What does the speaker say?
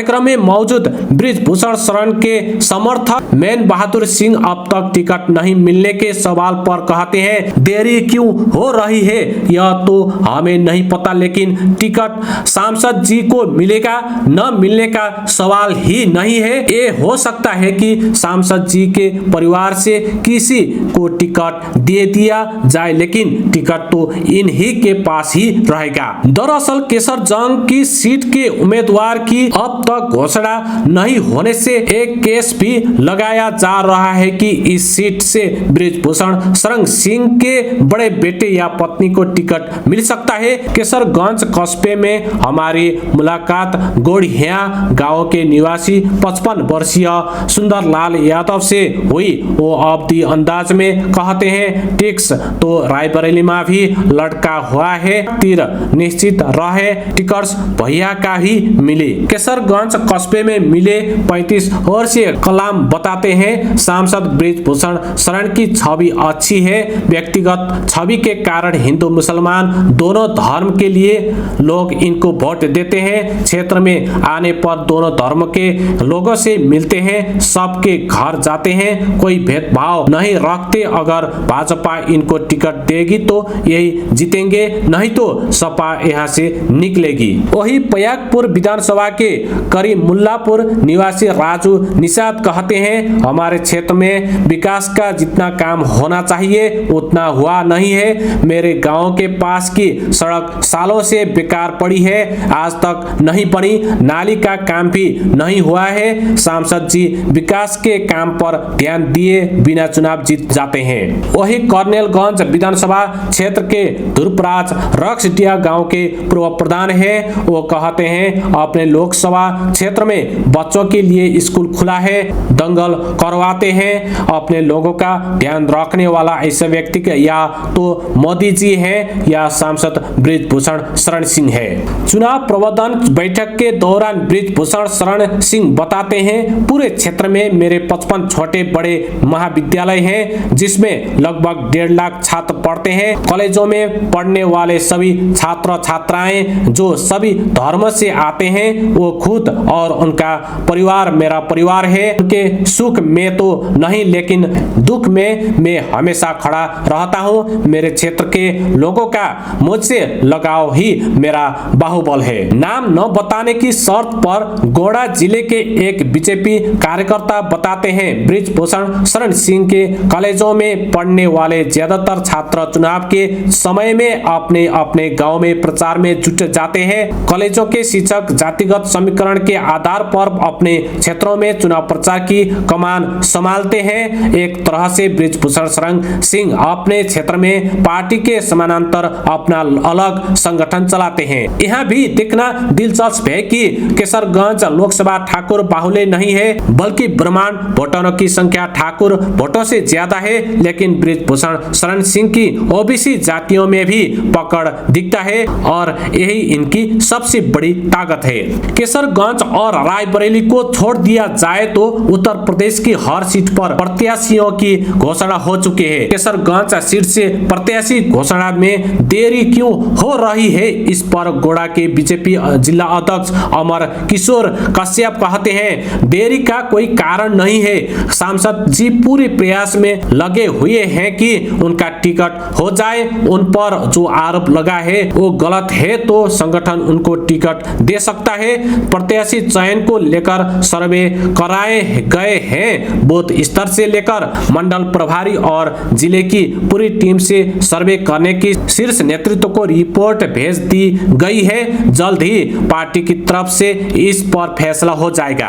कार्यक्रम में मौजूद बृजभूषण शरण के समर्थक मेन बहादुर सिंह अब तक टिकट नहीं मिलने के सवाल पर कहते हैं, देरी क्यों हो रही है यह तो हमें नहीं पता, लेकिन टिकट सांसद जी को मिलेगा न मिलने का सवाल ही नहीं है। ये हो सकता है कि सांसद जी के परिवार से किसी को टिकट दे दिया जाए, लेकिन टिकट तो इन्हीं के पास ही रहेगा। दरअसल केसरजंग की सीट के उम्मीदवार की अब तक घोषणा नहीं होने से एक केस भी लगाया जा रहा है कि इस सीट से बृजभूषण शरण सिंह के बड़े बेटे या पत्नी को टिकट मिल सकता है। केसरगंज कस्बे में हमारी मुलाकात गोढ़िया गांव के निवासी 55 वर्षीय सुंदरलाल यादव से हुई। वो अवधि अंदाज में कहते हैं, टिक्स तो रायबरेली में भी लड़का हुआ है, तीर निश्चित रहे, टिकट्स भैया का ही मिले। केसरगंज कस्बे में मिले 35 वर्षीय कलाम बताते हैं, सांसद बृजभूषण शरण की छवि अच्छी है। व्यक्तिगत छवि के कारण हिंदू मुसलमान दोनों धर्म के लिए लोग इनको वोट देते हैं। क्षेत्र में आने पर दोनों धर्म के लोगों से मिलते हैं, सबके घर जाते हैं, कोई भेदभाव नहीं रखते। अगर भाजपा इनको टिकट देगी तो यही जीतेंगे, नहीं तो सपा यहाँ से निकलेगी। वही पयागपुर विधानसभा के करीमुल्लापुर निवासी राजू निषाद कहते हैं, हमारे क्षेत्र में विकास का जितना काम होना चाहिए उतना हुआ नहीं है। मेरे गांव के पास की सड़क सालों से बेकार पड़ी है, आज तक नहीं बनी, नाली का काम भी नहीं हुआ है। सांसद जी विकास के काम पर ध्यान दिए बिना चुनाव जीत जाते हैं। वही कर्नेलगंज विधानसभा क्षेत्र के ध्रुवराज रक्सडिया गांव के पूर्व प्रधान है। वो कहते हैं, अपने लोकसभा क्षेत्र में बच्चों के लिए स्कूल खुला है, दंगल करवाते हैं। अपने लोगों का ध्यान रखने वाला ऐसे व्यक्ति या तो मोदी जी है या सांसद बृजभूषण शरण सिंह है। चुनाव प्रबंधन बैठक के दौरान बृजभूषण शरण सिंह बताते हैं, पूरे क्षेत्र में मेरे 55 छोटे बड़े महाविद्यालय हैं, जिसमें लगभग 1.5 लाख छात्र पढ़ते हैं। कॉलेजों में पढ़ने वाले सभी छात्र छात्राएं जो सभी धर्म से आते हैं, वो खुद और उनका परिवार मेरा परिवार है। उनके सुख में तो नहीं, लेकिन दुख में मैं हमेशा खड़ा रहता हूँ। मेरे क्षेत्र के लोगों का मुझसे लगाव ही मेरा बाहुबल है। नाम न बताने की शर्त पर गोड़ा जिले के एक बीजेपी कार्यकर्ता बताते हैं, बृजभूषण शरण सिंह के कॉलेजों में पढ़ने वाले ज्यादातर छात्र चुनाव के समय में अपने अपने गांव में प्रचार में जुट जाते हैं। कॉलेजों के शिक्षक जातिगत समीकरण के आधार पर अपने क्षेत्रों में चुनाव प्रचार की कमान संभालते हैं। एक तरह से बृजभूषण शरण सिंह अपने क्षेत्र में पार्टी के समानांतर अपना अलग संगठन चलाते हैं। यहाँ भी देखना दिलचस्प है कि केसरगंज लोकसभा ठाकुर बाहुल्य नहीं है, बल्कि ब्रह्मांड वोटरों की संख्या ठाकुर वोटों से ज्यादा है, लेकिन बृजभूषण शरण सिंह की ओबीसी जातियों में भी पकड़ दिखता है और यही इनकी सबसे बड़ी ताकत है। केसरगंज और रायबरेली को छोड़ दिया जाए तो उत्तर प्रदेश की हर सीट पर प्रत्याशियों की घोषणा हो चुकी है। केसरगंज सीट से प्रत्याशी घोषणा में देरी क्यों हो रही है, इस पर गोड़ा के बीजेपी जिला अध्यक्ष अमर किशोर कश्यप कहते हैं, देरी का कोई कारण नहीं है। सांसद जी पूरे प्रयास में लगे हुए हैं कि उनका टिकट हो जाए। उन पर जो आरोप लगा है वो गलत है तो संगठन उनको टिकट दे सकता है। प्रत्याशी चयन को लेकर सर्वे कराए गए हैं, बूथ स्तर से लेकर मंडल प्रभारी और जिले की पूरी टीम से सर्वे करने की शीर्ष नेतृत्व को रिपोर्ट भेज दी गई है। जल्द ही पार्टी की तरफ से इस पर फैसला हो जाएगा।